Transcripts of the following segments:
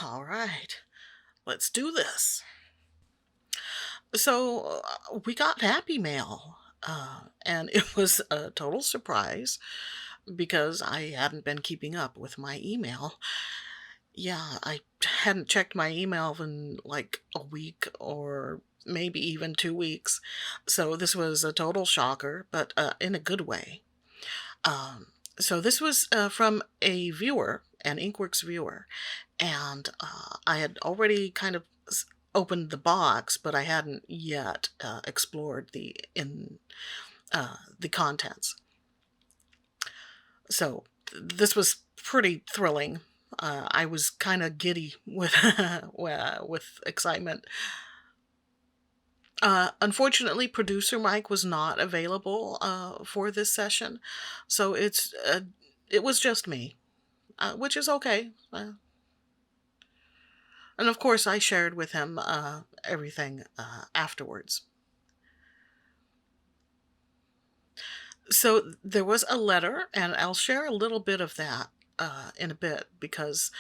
All right, let's do this. So we got Happy Mail, and it was a total surprise because I hadn't been keeping up with my email. Yeah, I hadn't checked my email in like a week or maybe even 2 weeks. So this was a total shocker, but in a good way. Um, so this was from a viewer, an Inkworks viewer, and I had already kind of opened the box, but I hadn't yet explored the contents. So this was pretty thrilling. I was kind of giddy with with excitement. Unfortunately, producer Mike was not available for this session, so it was just me, which is okay. And of course, I shared with him everything afterwards. So there was a letter, and I'll share a little bit of that in a bit because,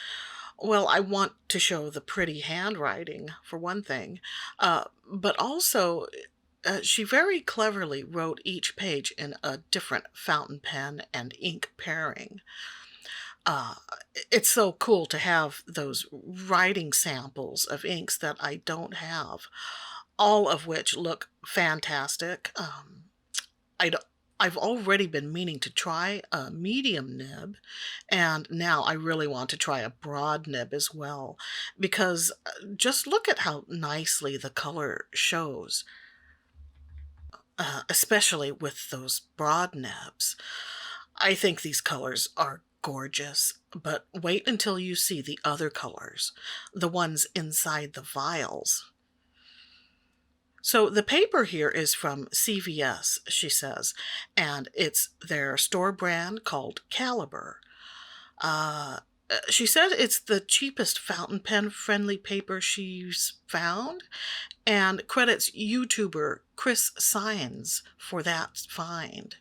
well, I want to show the pretty handwriting for one thing, but also she very cleverly wrote each page in a different fountain pen and ink pairing. Uh, it's so cool to have those writing samples of inks that I don't have, all of which look fantastic. I don't, I've already been meaning to try a medium nib, and now I really want to try a broad nib as well, because just look at how nicely the color shows, especially with those broad nibs. I think these colors are gorgeous, but wait until you see the other colors, the ones inside the vials. So the paper here is from CVS, she says, and it's their store brand called Caliber. She said it's the cheapest fountain pen friendly paper she's found, and credits YouTuber Chris Sines for that find.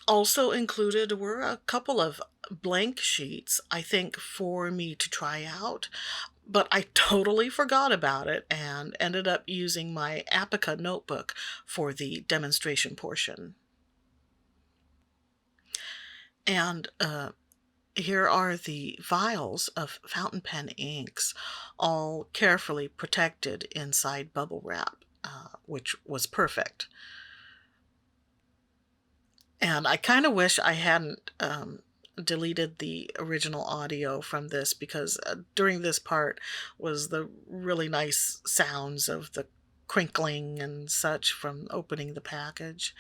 Also included were a couple of blank sheets, I think, for me to try out, but I totally forgot about it and ended up using my Apica notebook for the demonstration portion. And here are the vials of fountain pen inks, all carefully protected inside bubble wrap, which was perfect. And I kind of wish I hadn't deleted the original audio from this because during this part was the really nice sounds of the crinkling and such from opening the package.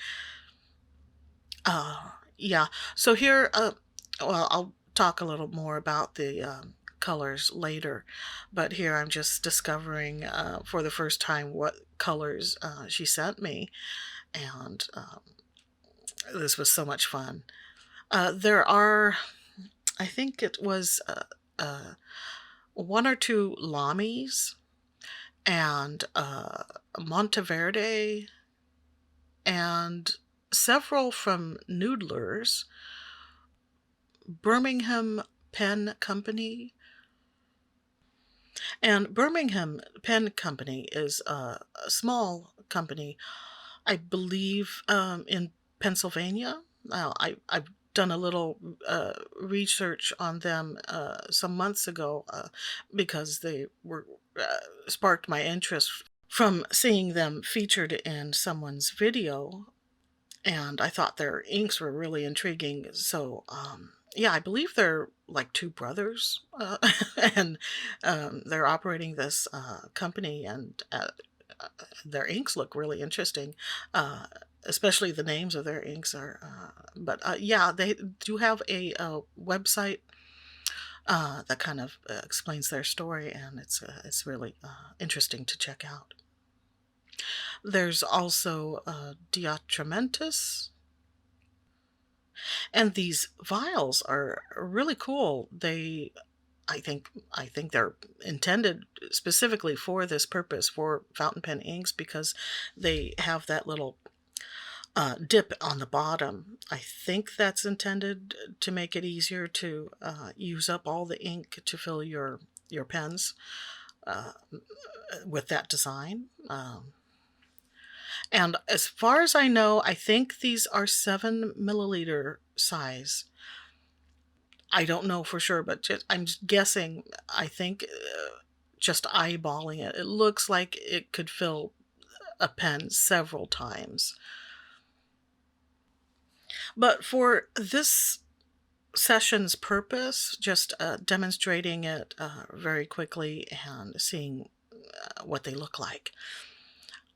Yeah, so here, well, I'll talk a little more about the colors later, but here I'm just discovering for the first time what colors she sent me, and this was so much fun. There are, I think it was one or two Lamis and Monteverde and several from Noodlers, Birmingham Pen Company. And Birmingham Pen Company is a small company, I believe, in Pennsylvania. I've done a little research on them some months ago because they were sparked my interest from seeing them featured in someone's video, and I thought their inks were really intriguing. So, yeah, I believe they're like two brothers, and they're operating this company, and their inks look really interesting. Especially the names of their inks are, but yeah, they do have a website that kind of explains their story, and it's really interesting to check out. There's also Diatramentus, and these vials are really cool. I think they're intended specifically for this purpose for fountain pen inks because they have that little dip on the bottom. I think that's intended to make it easier to use up all the ink to fill your pens uh, with that design. And as far as I know, I think these are 7 milliliter size. I don't know for sure, but I'm just guessing. I think just eyeballing it, it looks like it could fill a pen several times. But for this session's purpose, just demonstrating it very quickly and seeing what they look like,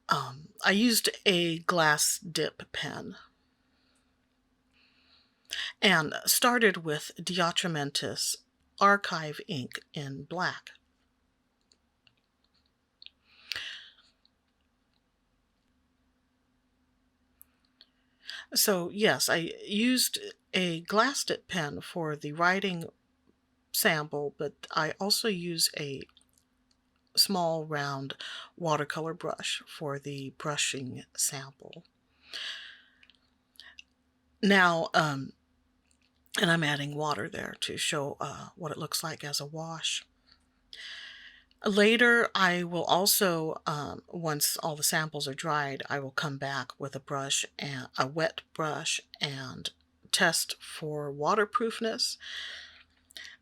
I used a glass dip pen and started with Diatramentis Archive ink in black. So yes, I used a glass dip pen for the writing sample, but I also use a small round watercolor brush for the brushing sample. Now, and I'm adding water there to show what it looks like as a wash. Later, I will also, once all the samples are dried, I will come back with a brush, and a wet brush, and test for waterproofness.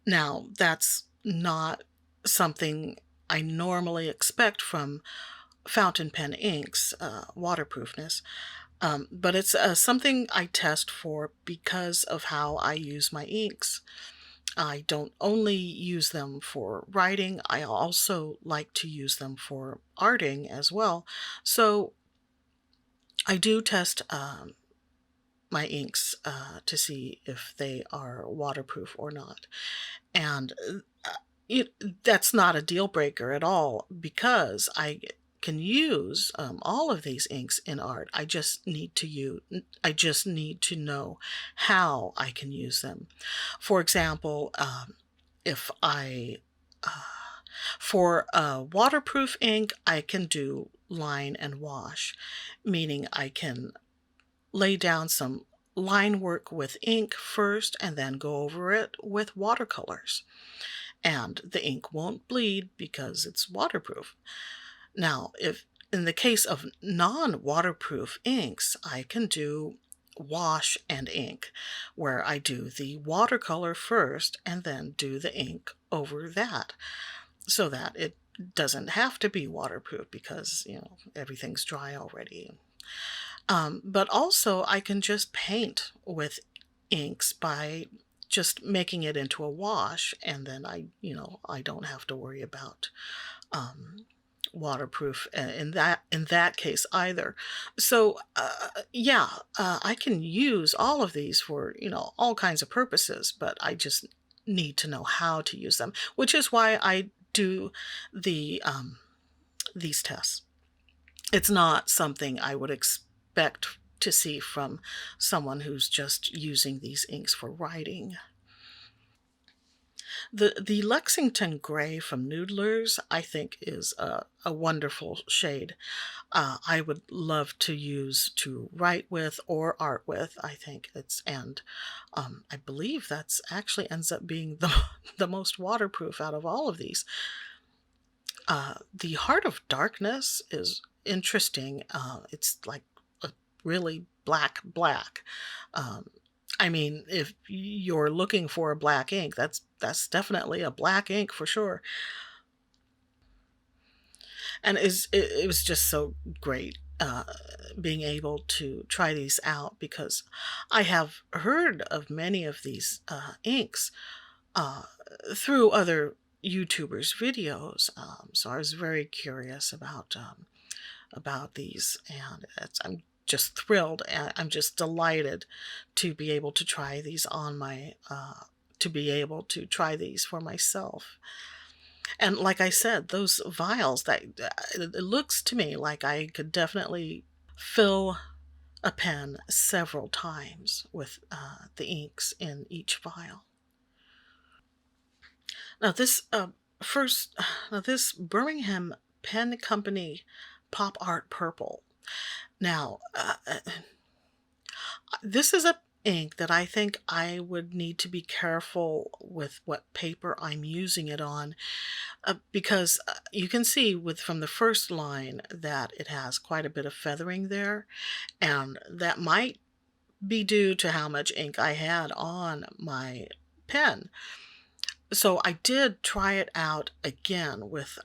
Now, that's not something I normally expect from fountain pen inks, waterproofness, but it's something I test for because of how I use my inks. I don't only use them for writing, I also like to use them for arting as well. So I do test my inks to see if they are waterproof or not. And that's not a deal breaker at all because I can use all of these inks in art. I just need to know how I can use them. For example, if I for waterproof ink, I can do line and wash, meaning I can lay down some line work with ink first and then go over it with watercolors. And the ink won't bleed because it's waterproof. Now, if in the case of non-waterproof inks, I can do wash and ink, where I do the watercolor first and then do the ink over that, so that it doesn't have to be waterproof because, everything's dry already. But also I can just paint with inks by just making it into a wash, and then I don't have to worry about waterproof in that case either. So yeah, I can use all of these for all kinds of purposes, but I just need to know how to use them, which is why I do these tests. It's not something I would expect to see from someone who's just using these inks for writing. The Lexington Gray from Noodlers, I think, is a wonderful shade. I would love to use to write with or art with. I think I believe that's actually ends up being the most waterproof out of all of these. The Heart of Darkness is interesting. It's like a really black. Um, I mean, if you're looking for a black ink, that's definitely a black ink for sure. And it was just so great being able to try these out because I have heard of many of these inks uh, through other YouTubers' videos. So I was very curious about these, and I'm just thrilled. And I'm just delighted to be able to try these for myself. And like I said, those vials, that it looks to me like I could definitely fill a pen several times with the inks in each vial. Now first, this Birmingham Pen Company Pop Art Purple. Now, This is a ink that I think I would need to be careful with what paper I'm using it on, because you can see with from the first line that it has quite a bit of feathering there, and that might be due to how much ink I had on my pen. So I did try it out again with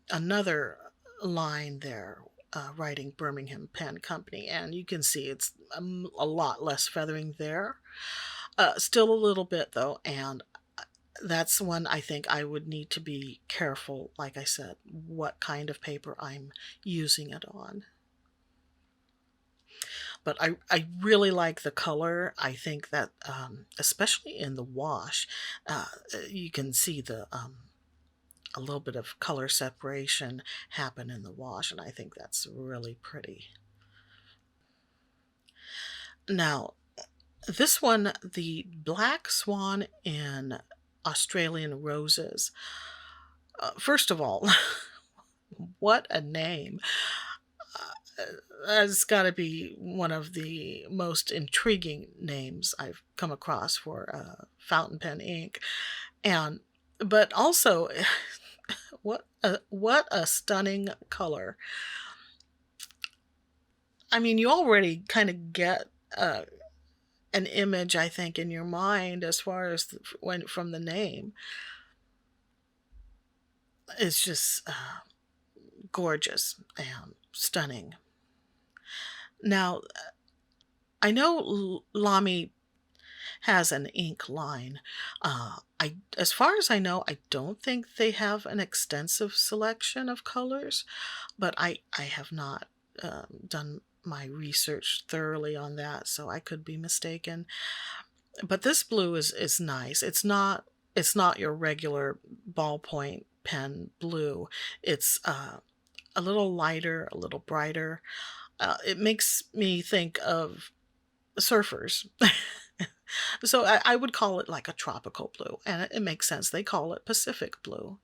another line there, writing Birmingham Pen Company, and you can see it's a lot less feathering there. Still a little bit though, and that's one I think I would need to be careful, like I said, what kind of paper I'm using it on. But I really like the color. I think that, especially in the wash, you can see a little bit of color separation happen in the wash, and I think that's really pretty. Now, this one, the Black Swan in Australian Roses. First of all, what a name. That's got to be one of the most intriguing names I've come across for fountain pen ink. And but also what a stunning color. I mean, you already kind of get an image, I think, in your mind as far as when from the name. It's just gorgeous and stunning. Now, I know Lamy has an ink line. As far as I know, I don't think they have an extensive selection of colors, but I have not done my research thoroughly on that, so I could be mistaken. But this blue is nice. It's not your regular ballpoint pen blue. It's a little lighter, a little brighter. It makes me think of surfers. So I would call it like a tropical blue, and it makes sense. They call it Pacific blue.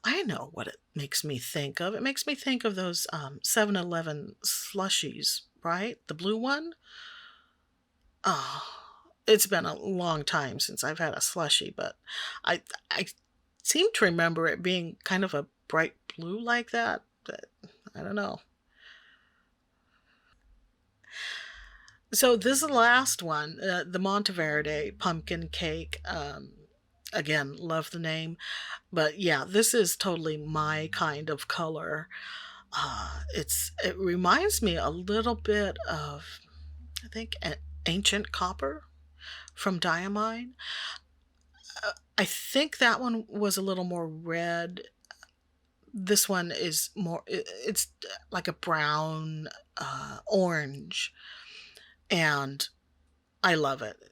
I know what it makes me think of. It makes me think of those 7-Eleven slushies, right? The blue one. Oh, it's been a long time since I've had a slushie, but I seem to remember it being kind of a bright blue like that. But I don't know. So this is the last one, the Monteverde pumpkin cake. Again, love the name, but yeah, this is totally my kind of color. It reminds me a little bit of, I think, ancient copper from Diamine. I think that one was a little more red. This one is more. It's like a brown, orange, and I love it.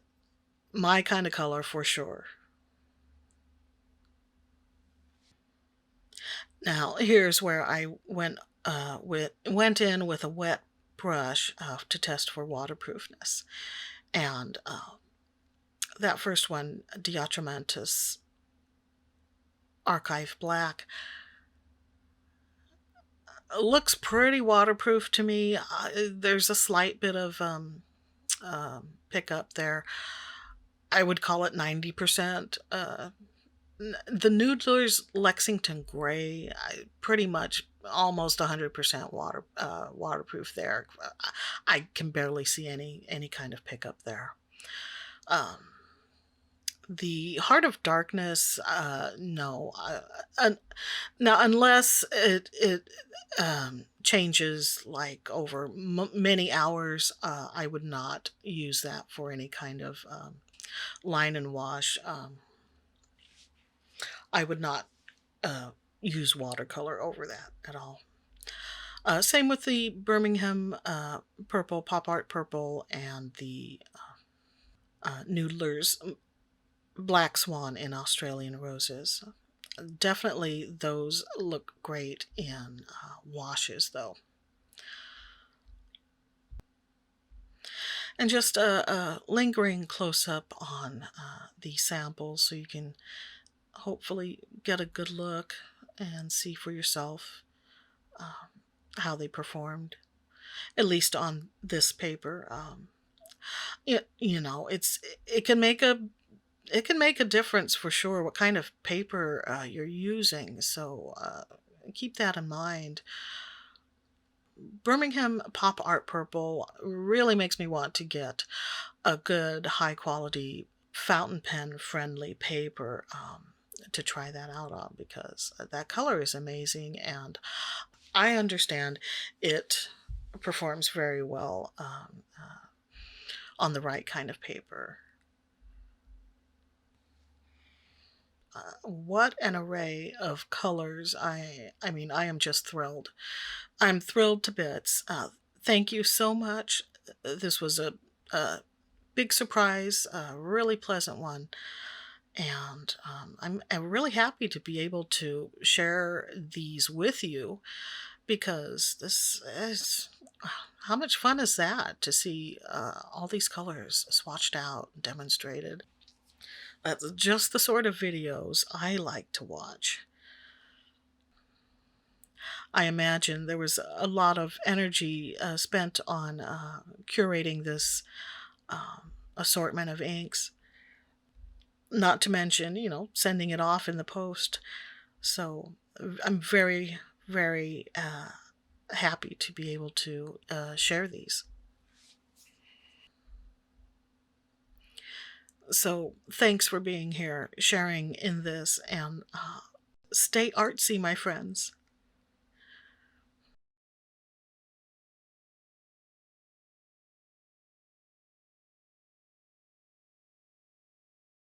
My kind of color for sure. Now, here's where I went in with a wet brush to test for waterproofness, and that first one, Diatramantis Archive Black, looks pretty waterproof to me. There's a slight bit of pickup there. I would call it 90%. The Noodler's Lexington Gray, pretty much almost 100% waterproof there. I can barely see any kind of pickup there. Um, the Heart of Darkness, no. Now, unless it changes like over many hours, I would not use that for any kind of line and wash. I would not use watercolor over that at all. Same with the Birmingham Purple, Pop Art Purple, and the Noodler's Black Swan in Australian Roses. Definitely those look great in washes, though. And just a lingering close up on the samples so you can hopefully get a good look and see for yourself how they performed. at least on this paper. It can make a difference for sure what kind of paper you're using. So keep that in mind. Birmingham Pop Art Purple really makes me want to get a good high quality fountain pen friendly paper to try that out on, because that color is amazing, and I understand it performs very well on the right kind of paper. What an array of colors. I mean, I am just thrilled. I'm thrilled to bits. Thank you so much. This was a big surprise, a really pleasant one. And I'm really happy to be able to share these with you, because this is, how much fun is that to see all these colors swatched out and demonstrated. That's just the sort of videos I like to watch. I imagine there was a lot of energy spent on curating this assortment of inks, not to mention, sending it off in the post. So I'm very, very happy to be able to share these. So thanks for being here, sharing in this, and stay artsy, my friends.